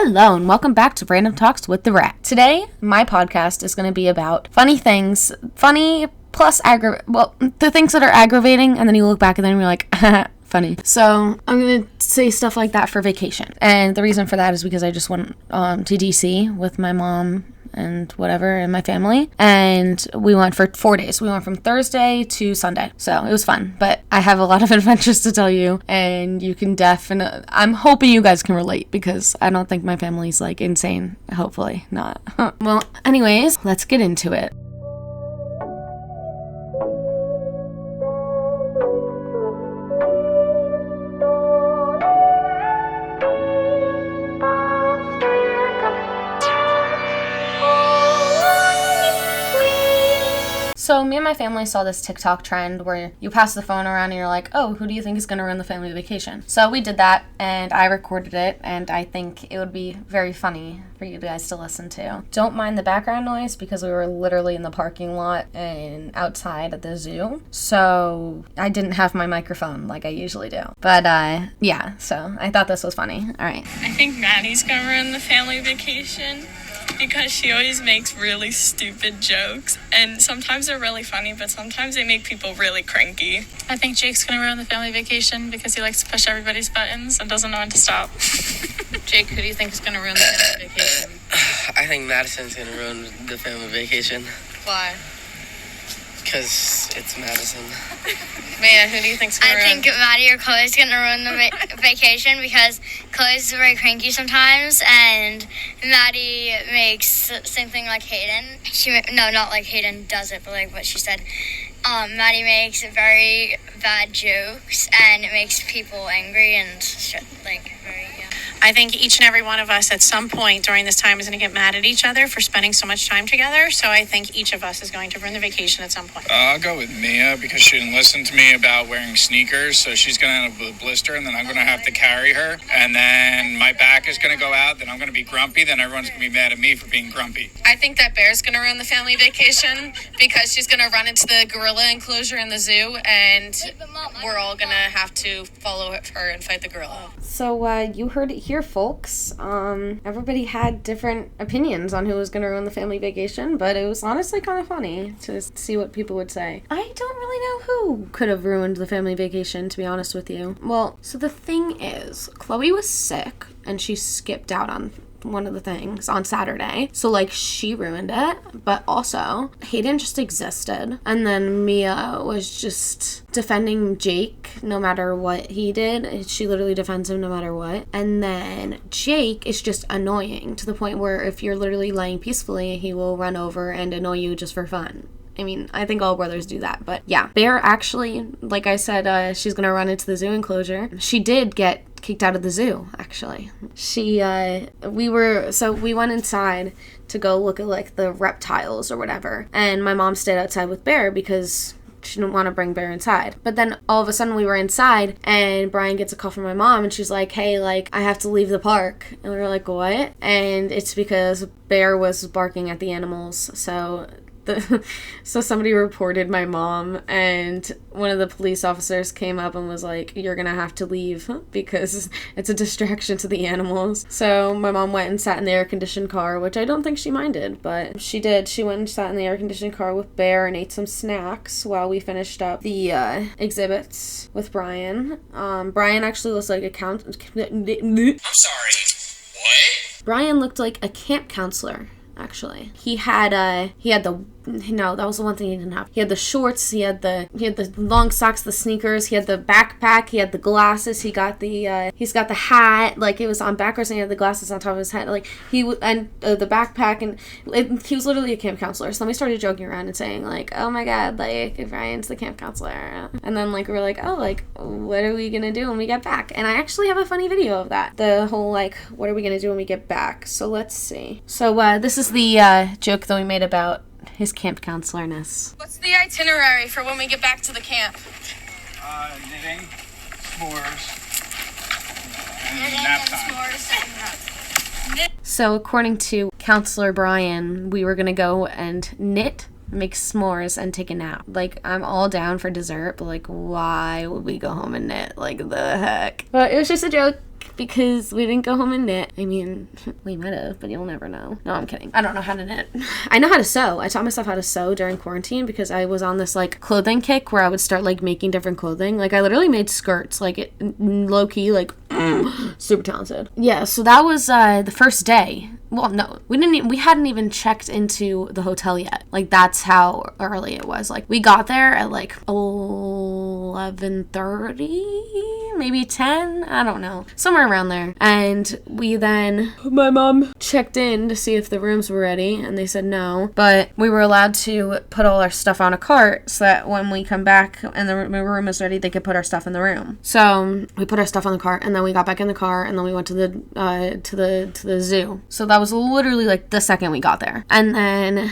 Hello and welcome back to Random Talks with the Rat. Today, my podcast is going to be about funny things, funny plus the things that are aggravating, and then you look back and then you're like, funny. So I'm going to say stuff like that for vacation. And the reason for that is because I just went to DC with my mom and whatever and my family, and we went for 4 days. We went from Thursday to Sunday, so it was fun. But I have a lot of adventures to tell you, and you can definitely, I'm hoping you guys can relate, because I don't think my family's like insane. Hopefully not. Well, anyways, let's get into it. So me and my family saw this TikTok trend where you pass the phone around and you're like, oh, who do you think is going to ruin the family vacation? So we did that, and I recorded it, and I think it would be very funny for you guys to listen to. Don't mind the background noise, because we were literally in the parking lot and outside at the zoo. So I didn't have my microphone like I usually do. But yeah, so I thought this was funny. All right. I think Maddie's going to ruin the family vacation, because she always makes really stupid jokes, and sometimes they're really funny, but sometimes they make people really cranky. I think Jake's gonna ruin the family vacation because he likes to push everybody's buttons and doesn't know when to stop. Jake, who do you think is gonna ruin the family vacation? I think Madison's gonna ruin the family vacation. Why? Because it's Madison. Maya, who do you think's gonna ruin? I think Maddie or Chloe's gonna ruin the vacation, because Chloe's very cranky sometimes, and Maddie makes same thing like Hayden. Not like Hayden does it, but like what she said. Maddie makes very bad jokes, and it makes people angry and I think each and every one of us at some point during this time is going to get mad at each other for spending so much time together. So I think each of us is going to ruin the vacation at some point. I'll go with Mia, because she didn't listen to me about wearing sneakers. So she's going to end up with a blister, and then I'm going to have to carry her. And then my back is going to go out. Then I'm going to be grumpy. Then everyone's going to be mad at me for being grumpy. I think that Bear's gonna ruin the family vacation because she's gonna run into the gorilla enclosure in the zoo, and we're all gonna have to follow her and fight the gorilla. So you heard it here, folks. Everybody had different opinions on who was going to ruin the family vacation, but it was honestly kind of funny to see what people would say. I don't really know who could have ruined the family vacation, to be honest with you. Well, so the thing is, Chloe was sick, and she skipped out on one of the things on Saturday. So, like, she ruined it. But also, Hayden just existed. And then Mia was just defending Jake no matter what he did. She literally defends him no matter what. And then Jake is just annoying to the point where if you're literally laying peacefully, he will run over and annoy you just for fun. I mean, I think all brothers do that, but yeah. Bear actually, like I said, she's gonna run into the zoo enclosure. She did get kicked out of the zoo, actually. We went inside to go look at, like, the reptiles or whatever, and my mom stayed outside with Bear because she didn't want to bring Bear inside. But then all of a sudden we were inside, and Brian gets a call from my mom, and she's like, hey, like, I have to leave the park. And we were like, what? And it's because Bear was barking at the animals, so somebody reported my mom, and one of the police officers came up and was like, you're gonna have to leave because it's a distraction to the animals. So my mom went and sat in the air-conditioned car, which I don't think she minded, but she did. She went and sat in the air-conditioned car with Bear and ate some snacks while we finished up the exhibits with Brian. Brian actually looks like I'm sorry, what? Brian looked like a camp counselor. Actually, that was the one thing he didn't have. He had the shorts, he had the long socks, the sneakers, he had the backpack, he had the glasses, he's got the hat, like, it was on backwards, and he had the glasses on top of his head, like, the backpack, and he was literally a camp counselor. So then we started joking around and saying, like, oh my god, like, Ryan's the camp counselor. And then, like, we were like, oh, like, what are we gonna do when we get back? And I actually have a funny video of that. The whole, like, what are we gonna do when we get back? So let's see. So this is the joke that we made about his camp counselorness. What's the itinerary for when we get back to the camp? Knitting, s'mores, and nap time. So according to Counselor Brian, we were gonna go and knit, make s'mores, and take a nap. Like, I'm all down for dessert, but, like, why would we go home and knit? Like, the heck? But it was just a joke. because we didn't go home and knit. I mean, we might have, but you'll never know. No, I'm kidding. I don't know how to knit. I know how to sew. I taught myself how to sew during quarantine because I was on this like clothing kick where I would start like making different clothing. Like I literally made skirts, like low key, like super talented. Yeah, so that was the first day. Well, no, we hadn't even checked into the hotel yet. Like, that's how early it was. Like, we got there at, like, 11:30, maybe 10, I don't know. Somewhere around there. And my mom checked in to see if the rooms were ready, and they said no. But we were allowed to put all our stuff on a cart so that when we come back and the room is ready, they could put our stuff in the room. So, we put our stuff on the cart, and then we got back in the car, and then we went to the zoo. So that was literally like the second we got there. And then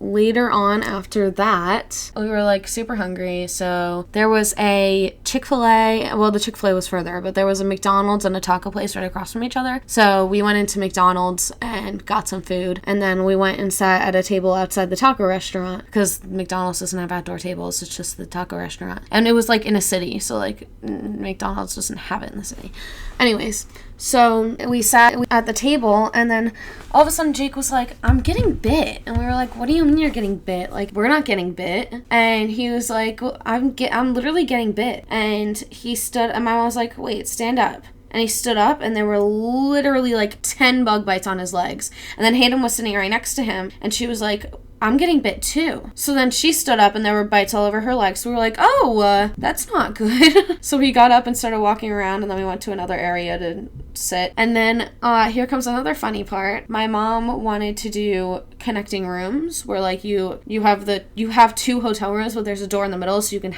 later on after that, we were like super hungry. So there was a Chick-fil-A. Well, the Chick-fil-A was further, but there was a McDonald's and a taco place right across from each other. So we went into McDonald's and got some food. And then we went and sat at a table outside the taco restaurant because McDonald's doesn't have outdoor tables. It's just the taco restaurant. And it was like in a city. So like McDonald's doesn't have it in the city. Anyways, so we sat at the table, and then all of a sudden Jake was like, I'm getting bit. And we were like, what do you mean you're getting bit? Like, we're not getting bit. And he was like, well, I'm literally getting bit. And he stood, and my mom was like, wait, stand up. And he stood up, and there were literally like 10 bug bites on his legs. And then Hayden was sitting right next to him, and she was like, I'm getting bit too. So then she stood up, and there were bites all over her legs. So we were like, oh, that's not good. So we got up and started walking around, and then we went to another area to sit. And then here comes another funny part. My mom wanted to do connecting rooms where like you have 2 hotel rooms, but there's a door in the middle, so you can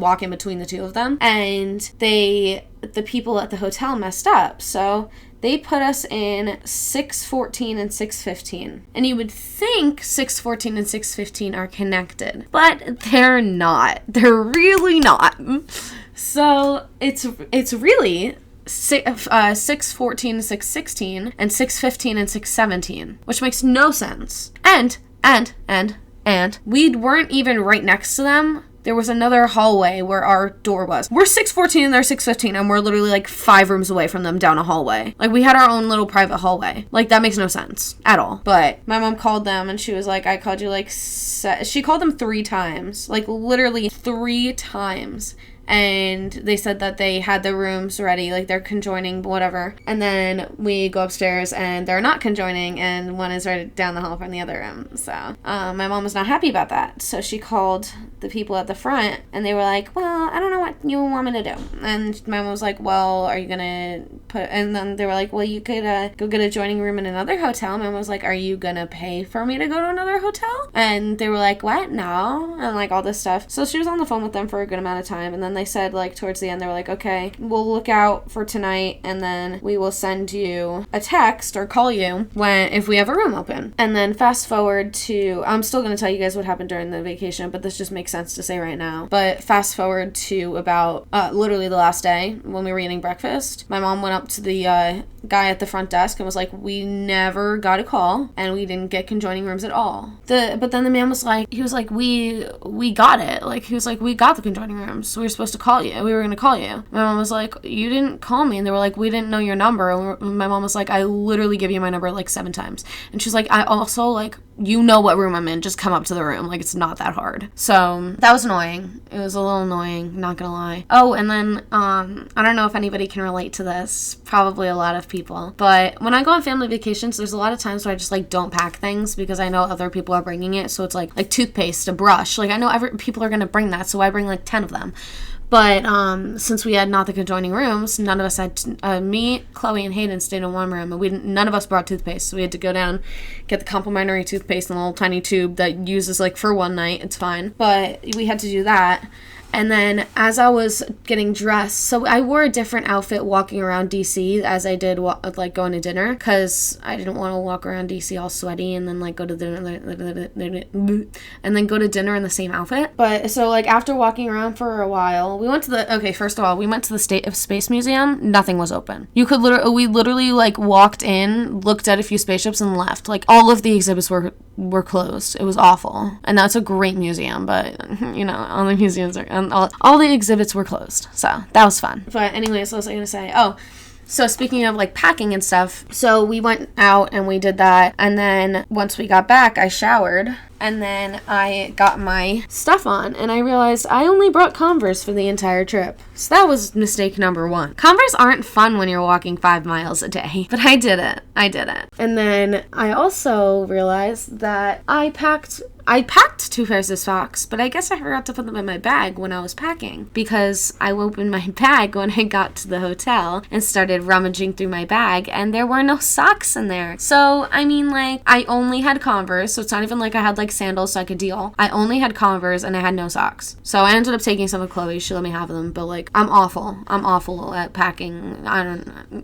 walk in between the 2 of them. And the people at the hotel messed up. So they put us in 614 and 615. And you would think 614 and 615 are connected, but they're not. They're really not. So it's really 614 and 616 and 615 and 617, which makes no sense. And we weren't even right next to them. There was another hallway where our door was. We're 614 and they're 615, and we're literally like 5 rooms away from them down a hallway. Like, we had our own little private hallway. Like, that makes no sense at all. But my mom called them, and she was like, I called you she called them 3 times. Like, literally 3 times. And they said that they had the rooms ready, like they're conjoining, whatever. And then we go upstairs and they're not conjoining, and one is right down the hall from the other room. So my mom was not happy about that. So she called the people at the front, and they were like, well, I don't know what you want me to do. And my mom was like, well, are you gonna and then they were like, well, you could go get a joining room in another hotel. My mom was like, are you gonna pay for me to go to another hotel? And they were like, what? No. And like all this stuff. So she was on the phone with them for a good amount of time, and then they said, like, towards the end, they were like, okay, we'll look out for tonight, and then we will send you a text or call you if we have a room open. And then fast forward to, I'm still going to tell you guys what happened during the vacation, but this just makes sense to say right now. But fast forward to about literally the last day when we were eating breakfast. My mom went up to the guy at the front desk and was like, we never got a call, and we didn't get conjoining rooms at all. But then the man was like, we got it. Like, he was like, we got the conjoining rooms, so we were supposed to call you. We were going to call you. My mom was like, you didn't call me. And they were like, we didn't know your number. And my mom was like, I literally give you my number like 7 times. And she's like, I also, like, you know what room I'm in. Just come up to the room. Like, it's not that hard. So that was annoying. It was a little annoying, not gonna lie. Oh, and then, I don't know if anybody can relate to this. Probably a lot of people. But when I go on family vacations, there's a lot of times where I just, like, don't pack things because I know other people are bringing it. So it's like toothpaste, a brush. Like, I know people are gonna bring that, so I bring like 10 of them. But since we had not the conjoining rooms, none of us had, me, Chloe, and Hayden stayed in one room, and none of us brought toothpaste, so we had to go down, get the complimentary toothpaste in a little tiny tube that uses, like, for one night. It's fine. But we had to do that. And then as I was getting dressed, so I wore a different outfit walking around DC as I did like going to dinner, because I didn't want to walk around DC all sweaty and then like go to dinner and then go to dinner in the same outfit. But so like after walking around for a while, we went to the State of Space Museum. Nothing was open. We literally like walked in, looked at a few spaceships, and left. Like all of the exhibits were closed. It was awful. And that's a great museum, but you know, all the museums are and all the exhibits were closed. So that was fun. But anyways, what was I going to say? Oh, so speaking of like packing and stuff, so we went out and we did that. And then once we got back, I showered. And then I got my stuff on, and I realized I only brought Converse for the entire trip. So that was mistake number 1. Converse aren't fun when you're walking 5 miles a day, but I did it. And then I also realized that I packed 2 pairs of socks, but I guess I forgot to put them in my bag when I was packing, because I opened my bag when I got to the hotel and started rummaging through my bag, and there were no socks in there. So, I mean, like, I only had Converse, so it's not even like I had, like, sandals so I could deal. I only had Converse, and I had no socks. So I ended up taking some of Chloe's. She let me have them, but, like, I'm awful at packing. I don't know.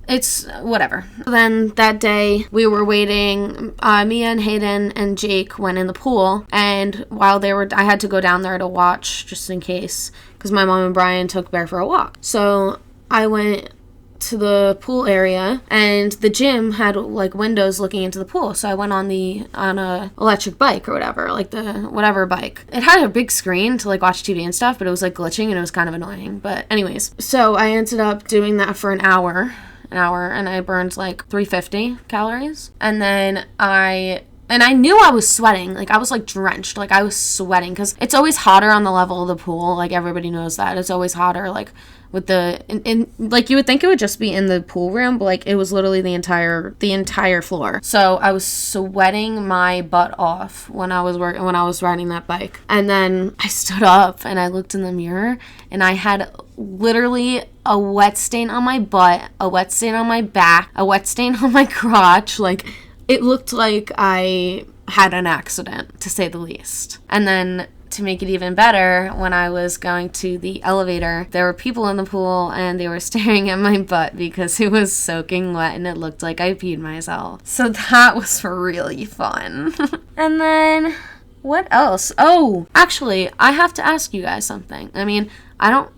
It's whatever. Then that day we were waiting. Mia and Hayden and Jake went in the pool, and while I had to go down there to watch just in case, because my mom and Brian took Bear for a walk. So I went to the pool area, and the gym had like windows looking into the pool. So I went on a electric bike or whatever, like the whatever bike. It had a big screen to like watch TV and stuff, but it was like glitching and it was kind of annoying. But anyways, so I ended up doing that for an hour, and I burned like 350 calories. And then I knew I was sweating. Like, I was, like, drenched. Like, I was sweating. Because it's always hotter on the level of the pool. Like, everybody knows that. It's always hotter, like, with like, you would think it would just be in the pool room. But, like, it was literally the entire floor. So, I was sweating my butt off when I was riding that bike. And then I stood up, and I looked in the mirror, and I had literally a wet stain on my butt, a wet stain on my back, a wet stain on my crotch. Like, it looked like I had an accident, to say the least. And then, to make it even better, when I was going to the elevator, there were people in the pool, and they were staring at my butt because it was soaking wet, and it looked like I peed myself. So that was really fun. And then, what else? Oh, actually, I have to ask you guys something. I mean, I don't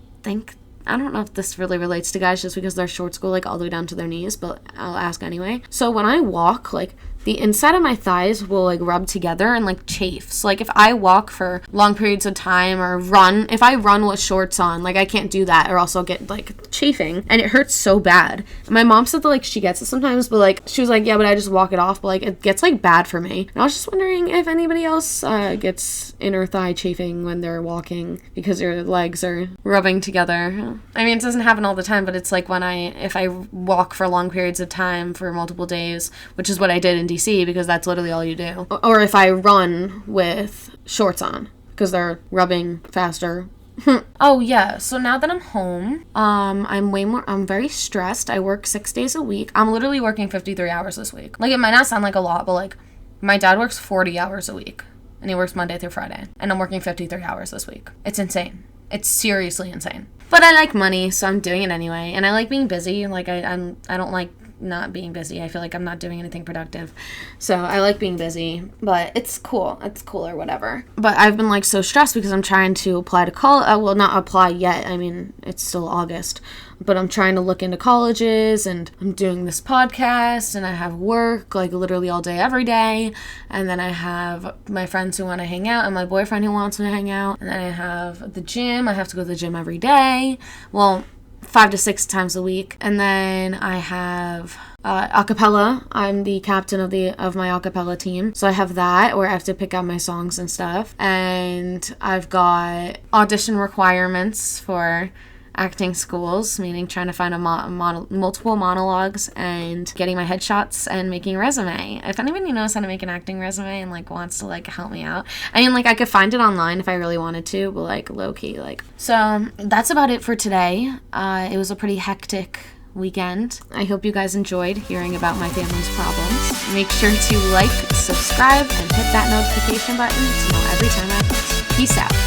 know if this really relates to guys just because their shorts go like all the way down to their knees, but I'll ask anyway. So when I walk, like, the inside of my thighs will like rub together and like chafe. So like if I walk for long periods of time or if I run with shorts on, like I can't do that or else I'll get like chafing, and it hurts so bad. And my mom said that like she gets it sometimes, but like she was like, yeah, but I just walk it off, but like it gets like bad for me. And I was just wondering if anybody else gets inner thigh chafing when they're walking because your legs are rubbing together. I mean, it doesn't happen all the time, but it's like if I walk for long periods of time for multiple days, which is what I did in DC, because that's literally all you do. Or if I run with shorts on because they're rubbing faster. Oh yeah, so now that I'm home, I'm very stressed. I work 6 days a week. I'm literally working 53 hours this week. Like, it might not sound like a lot, but like my dad works 40 hours a week and he works Monday through Friday, and I'm working 53 hours this week. It's insane. It's seriously insane. But I like money, so I'm doing it anyway, and I like being busy. Like I don't like not being busy. I feel like I'm not doing anything productive. So I like being busy, but it's cool. It's cool or whatever. But I've been like so stressed because I'm trying to apply to college. Well, not apply yet. I mean, it's still August, but I'm trying to look into colleges, and I'm doing this podcast, and I have work like literally all day, every day. And then I have my friends who want to hang out and my boyfriend who wants to hang out. And then I have the gym. I have to go to the gym every day. Well, 5 to 6 times a week. And then I have acapella. I'm the captain of my acapella team, so I have that where I have to pick out my songs and stuff. And I've got audition requirements for acting schools, meaning trying to find multiple monologues and getting my headshots and making a resume. If anybody knows how to make an acting resume and like wants to like help me out, I mean, like I could find it online if I really wanted to, but like low key, like. So that's about it for today. It was a pretty hectic weekend. I hope you guys enjoyed hearing about my family's problems. Make sure to like, subscribe, and hit that notification button to know every time I post. Peace out.